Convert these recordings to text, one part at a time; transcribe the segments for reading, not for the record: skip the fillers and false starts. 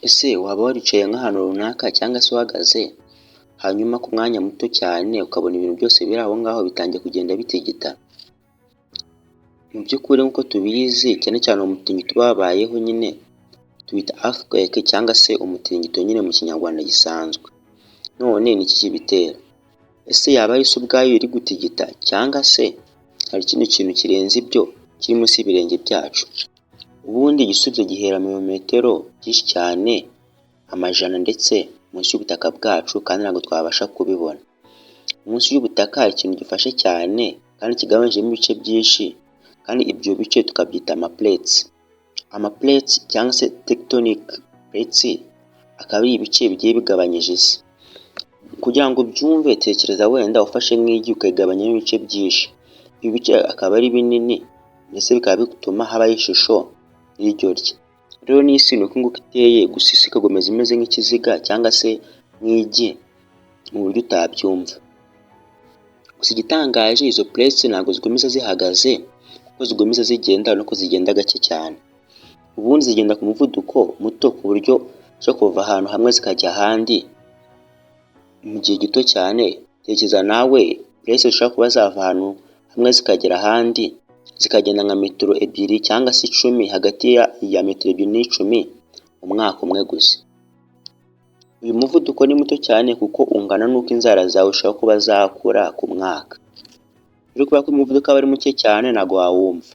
Ese waba waricaye nk'ahantu runaka cyangwa se uhagaze, hanyuma ku mwanya muto cyane ukabona ibintu byose biri aho ngaho bitangiye kugenda bitigita? Mu by'ukuri nk'uko tubizi cyane cyane umutingito uba wabayeho nyine tuwita earthquake cyangwa se umutingito nyine mu kinyarwanda gisanzwe. None ni iki kibitera? Ese yaba ari isi ubwayo iri gutigita cyangwa se hari ikindi kintu kirenze ibyo kiri munsi y'ibirenge byacu? Ubundi igisubizo gihera mu birometero byinshi cyane, amajana ndetse munsi y'ubutaka bwacu kandi ntabwo twabasha kubibona. Munsi y'ubutaka hari ikintu gifashe cyane kandi kigabanyijemo ibice byinshi kandi ibyo bice tukabyita amaplates. Amaplates cyangwa se tectonic plates akaba ari ibice bigiye bigabanyije isi. Kugira ngo ubyumve tekereza wenda ufashe nk'igi ukayigabanyamo ibice byinshi. Ibi bice akaba ari binini ndetse bikaba bituma habaho ishusho y'iryo rye. Rero n'isi ni uko nguko iteye, gusa isi ikagomeza imeze nk'ikiziga cyangwa se nk'igi mu buryo utabyumva. Gusa igitangaje izo plates ntabwo zikomeza zihagaze kuko zigomeza zigenda nuko zigenda gake cyane. Ubundi zigenda ku muvuduko muto ku buryo zo kuva ahantu hamwe zikajya ahandi mu gihe gito cyane. Tekereza nawe plates zishobora kuba zava ahantu hamwe zikagera ahandi zikagenda nka metero 2 cyangwa se 10, hagati ya metero 2 n'10 mu mwaka umwe gusa. Uyu muvuduko ni muto cyane kuko ungana n'uko inzara zawe ushobora kuba zakura ku mwaka. Rero kubera ko umuvuduko aba ari muke cyane ntabwo wawumva.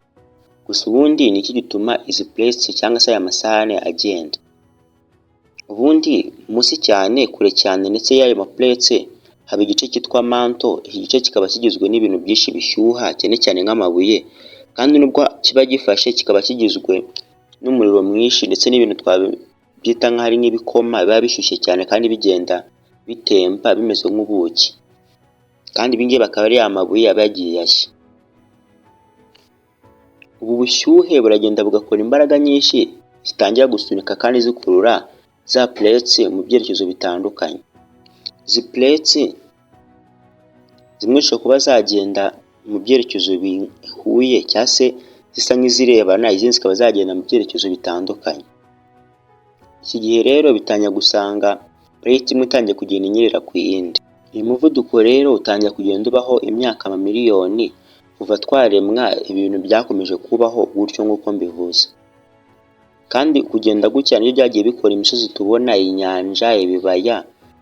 Gusa ubundi ni iki gituma izi plates cyangwa se aya masahane agenda? Ubundi munsi cyane kure cyane ndetse y'ayo maplates haba igice cyitwa manto. Iki gice kikaba kigizwe n'ibintu byinshi bishyuha cyane cyane nk'amabuye, kandi nubwo kiba gifashe kikaba kigizwe n'umuriro mwinshi ndetse n'ibintu twabyita nk'ahari nk'ibikoma biba bishyushye cyane kandi bigenda bitemba bimeze nk'ubuki, kandi ibi ngibi akaba ari amabuye aba yagiye ashya. Ubu bushyuhe buragenda bugakora imbaraga nyinshi zitangira gusunika kandi zikurura za plates mu byerekezo bitandukanye. Izi plates zimwe zishobora kuba zagenda mu byerekezo bihuye cyangwa se zisa nk'izirebana, izindi zikaba zagenda mu byerekezo bitandukanye. Iki gihe rero bitangira gusanga plate imwe itangiye kugenda inyerera ku yindi. Uyu muvuduko rero utangira kugenda ubaho imyaka amamiliyoni kuva twaremwa. Ibintu byakomeje kubaho gutyo nk'uko mbivuze, kandi kugenda gutya nibyo byagiye bikora imisozi tubona, inyanja, ibibaya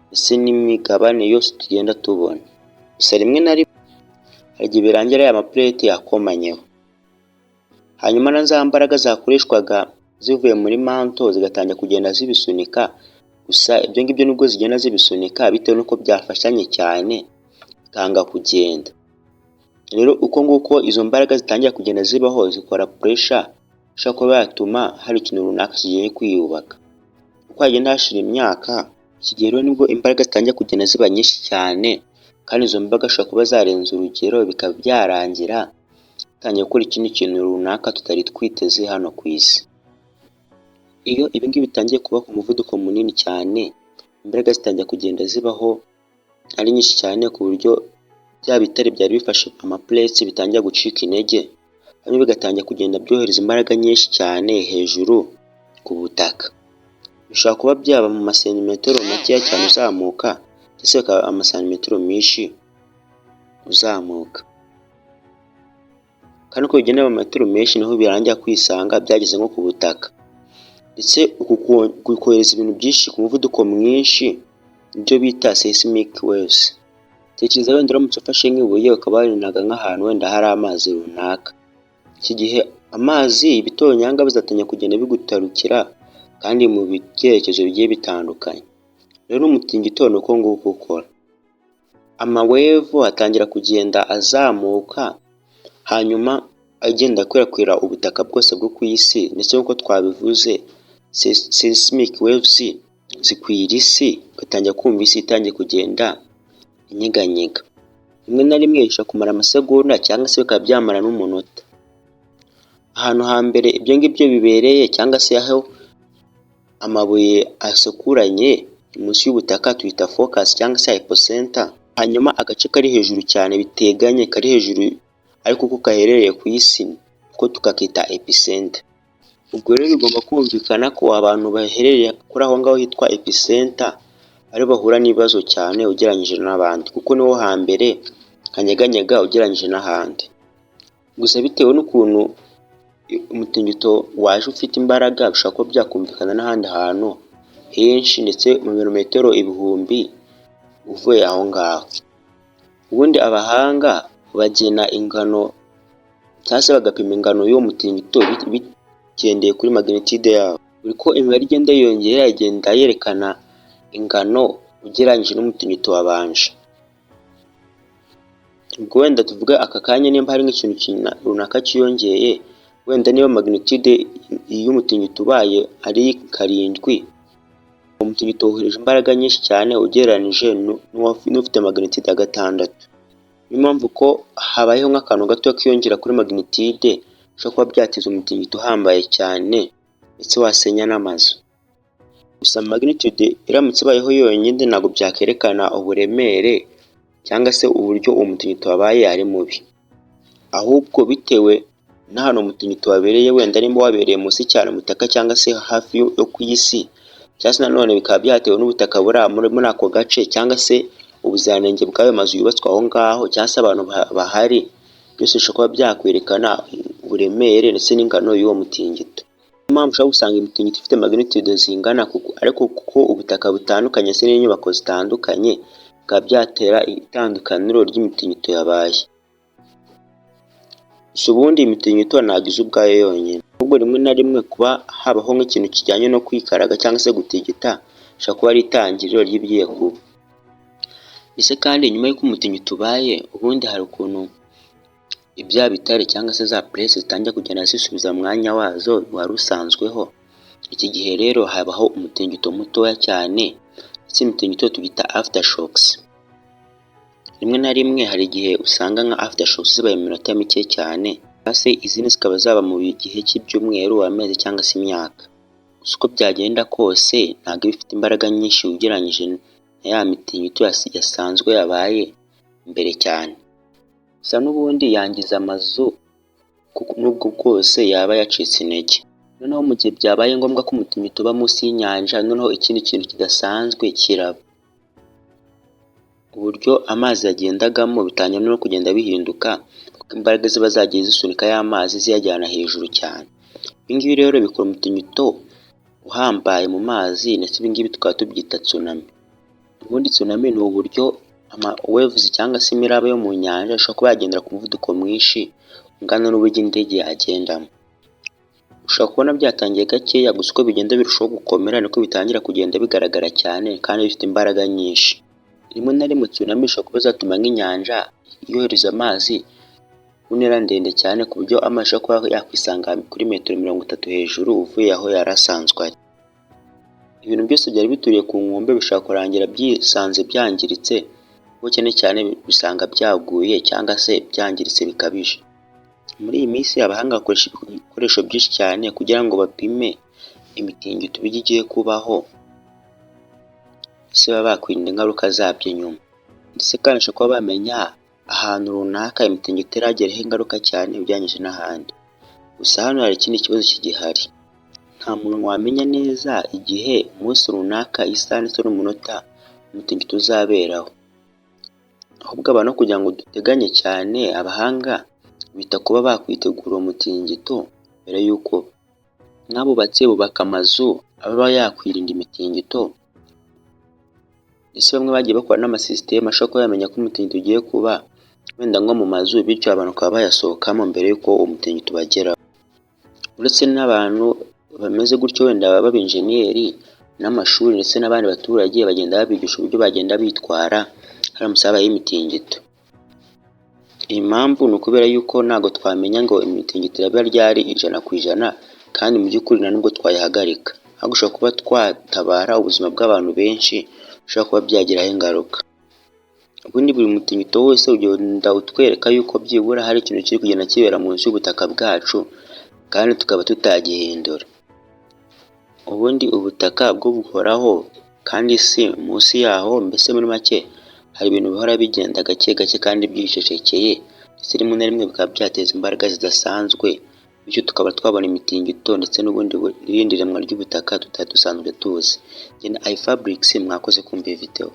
ndetse n'imigabane yose tugenda tubona. Gusa rimwe na rimwe hari igihe birangira aya maplate yakomanyeho, hanyuma na za mbaraga zakoreshwaga zivuye muri manto zigatangira kugenda zibisunika. Gusa ibyo ngibyo nubwo zigenda zibisunika bitewe n'uko byafashanye cyane bikanga kugenda. Rero uko nguko izo mbaraga zitangira kugenda zibaho zikora pressure ishobora kuba yatuma hari ikintu runaka kigiye kwiyubaka. Uko hagenda hashira imyaka, iki gihe rero nibwo imbaraga zitangira kugenda ziba nyinshi cyane, kandi izo mbaraga zishobora kuba zarenze urugero bikaba byarangira bitangiye gukora ikindi kintu runaka tutari twiteze hano ku isi. Iyo ibi ngibi bitangiye kuba ku muvuduko munini cyane, imbaraga zitangira kugenda zibaho ari nyinshi cyane ku buryo bya bitare byari bifashe amaplates bitangira gucika intege, hanyuma bigatangira kugenda byohereza imbaraga nyinshi cyane hejuru ku butaka. Bishobora kuba byaba mu masantimetero makeya cyane uzamuka ndetse bikaba amasantimetero menshi uzamuka, kandi uko bigenda mu metero menshi niho birangira kwisanga byageze nko ku butaka. Ndetse uku kohereza ibintu byinshi ku muvuduko mwinshi nibyo bita seismic waves. Tekereza wenda uramutse ufashe nk'ibuye ukaba warinaga nk'ahantu wenda hari amazi runaka. Iki gihe amazi, ibitonyanga bizatangira kugenda bigutarukira kandi mu byerekezo bigiye bitandukanye. Rero n'umutingito ni uko nguko ukora. Amawevu atangira kugenda azamuka, hanyuma agenda akwirakwira ubutaka bwose bwo ku isi, ndetse nk'uko twabivuze seismic waves zikwira isi, ugatangira kumva isi itangiye kugenda inyeganyega. Rimwe na rimwe ishobora kumara amasegonda cyangwa se bikaba byamara n'umunota. Ahantu hambere ibyo ngibyo bibereye cyangwa se aho amabuye asekuranye munsi y'ubutaka tuhita focus cyangwa se hypocenter, hanyuma agace kari hejuru cyane biteganye kari hejuru ariko uko kaherereye ku isi ko tukakita epicenter. Ubwo rero bigomba kumvikana ko abantu baherereye kuri aho ngaho hitwa epicenter ari bahura n'ibibazo cyane ugereranyije n'abandi, kuko niho hambere hanyeganyega ugereranyije n'ahandi. Gusa bitewe n'ukuntu umutingito waje ufite imbaraga, bishobora kuba byakumvikana n'ahandi hantu henshi ndetse mu birometero ibihumbi uvuye aho ngaho. Ubundi abahanga bagena ingano cyangwa se bagapima ingano y'uwo mutingito bigendeye kuri magnitude yawo. Uko imibare igenda yiyongera igenda yerekana ingano ugereranyije n'umutingito wabanje. Ubwo wenda tuvuge aka kanya nimba hari nk'ikintu runaka cyiyongeye, wenda niba magnitude y'umutingito ubaye ari 7, umutingito wohereje imbaraga nyinshi cyane ugereranije n'ufite magnitude ya 6. Niyo mpamvu ko habayeho nk'akantu gato kiyongera kuri magnitude bishobora kuba byateza umutingito uhambaye cyane ndetse wasenya n'amazu. Gusa magnitude iramutse ibayeho yonyine ntabwo byakerekana uburemere cyangwa se uburyo uwo mutingito wabaye ari mubi, ahubwo bitewe n'ahantu umutingito wabereye, wenda nimba wabereye munsi cyane mu butaka cyangwa se hafi yo ku isi, cyangwa se nanone bikaba byatewe n'ubutaka buri muri ako gace, cyangwa se ubuziranenge bw'ayo mazu yubatswe aho ngaho, cyangwa se abantu bahari, byose bishobora kuba byakwerekana uburemere ndetse n'ingano y'uwo mutingito. Niyo mpamvu ushobora gusanga imitingito ifite magnitude zingana, ariko kuko ubutaka butandukanye se n'inyubako zitandukanye bikaba byatera itandukaniro ry'imitingito yabaye. Gusa ubundi imitingito ntabwo iza ubwayo yonyine, ahubwo rimwe na rimwe kuba habaho nk'ikintu kijyanye no kwikaraga cyangwa se gutigita bishobora kuba ari itangiriro ry'ibigiye kuba. Ese kandi nyuma y'uko umutingito ubaye, ubundi hari ukuntu ibya bitare cyangwa se za place zitangira kugenda zisubiza mu mwanya wazo wari usanzweho. Iki gihe rero habaho umutingito mutoya cyane, ndetse imitingito tugita aftershocks. Rimwe na rimwe hari igihe usanga nka aftershocks zibaye mu minota mike cyane, hasi izindi zikaba zaba mu gihe cy'ibyumweru, amezi cyangwa se imyaka. Gusa uko byagenda kose ntabwo bifite imbaraga nyinshi ugereranyije na ya mitingito yasanzwe yabaye mbere cyane. Gusa n'ubundi yangiza amazu nubwo bwose yaba yacitse intege. Noneho mu gihe byabaye ngombwa ko umutingito uba munsi y'inyanja, noneho ikindi kintu kidasanzwe kiraba. Uburyo amazi yagendagamo bitangira no kugenda bihinduka, kuko imbaraga ziba zagiye zisunika y'amazi ziyajyana hejuru cyane. Ibi ngibi rero bikora umutingito uhambaye mu mazi, ndetse ibi ngibi tukaba tubyita tsunami. Ubundi tsunami ni uburyo waves cyangwa se imiraba yo mu nyanja ishobora kuba yagendera ku muvuduko mwinshi ungana n'uburyo indege yagendamo. Ushobora kubona byatangiye gakeya, gusa uko bigenda birushaho gukomera niko bitangira kugenda bigaragara cyane kandi bifite imbaraga nyinshi. Rimwe na rimwe tsunami ishobora kuba zatuma nk'inyanja yohereza amazi ku ntera ndende cyane, ku buryo amazi ashobora kuba yakwisanga kuri metero 30 hejuru uvuye aho yari asanzwe ari. Ibintu byose byari bituriye ku nkombe bishobora kurangira byisanze byangiritse, kuko cyane bisanga byaguye cyangwa se byangiritse bikabije. Muri iyi minsi abahanga bakoresha ibikoresho byinshi cyane kugira ngo bapime imitingito igiye kubaho, ese baba bakwirinda ingaruka zabyo nyuma. Ndetse kandi bashobora kuba bamenya ahantu runaka imitingito irageraho ingaruka cyane ugereranyije n'ahandi. Gusa hano hari ikindi kibazo kigihari, nta muntu wamenya neza igihe umunsi runaka, isaha ndetse n'umunota umutingito uzaberaho. Ahubwo abantu kugira ngo duteganye cyane, abahanga bita kuba bakwitegura umutingito mbere y'uko n'abubatse bubaka amazu aba yakwirinda imitingito. Ese bamwe bagiye bakora n'amasisiteme ashobora kuba yamenya ko umutingito ugiye kuba wenda nko mu mazu, bityo abantu bakaba bayasohokamo mbere y'uko umutingito ubageraho. Uretse n'abantu bameze gutyo, wenda b'abenjeniyeri n'amashuri ndetse n'abandi baturage bagenda babigisha uburyo bagenda bitwara haramutse habayeho imitingito. Impamvu ni ukubera yuko ntabwo twamenya ngo imitingito iraba ryari 100%, kandi mu by'ukuri nta nubwo twayihagarika, ahubwo ushobora kuba twatabara ubuzima bw'abantu benshi ushobora kuba byagiraho ingaruka. Ubundi buri mutingito wose ugenda utwereka yuko byibura hari ikintu kiri kugenda kibera munsi y'ubutaka bwacu, kandi tukaba tutagihindura. Ubundi ubutaka bwo buhoraho, kandi si munsi yaho, mbese muri make hari ibintu bihora bigenda gake gake kandi byicecekeye, ndetse rimwe na rimwe bikaba byateza imbaraga zidasanzwe bityo tukaba twabona imitingito ndetse n'irindi remwa ry'ubutaka tutari dusanzwe tuzi. Njye ni iFabrics, mwakoze kumva iyi video.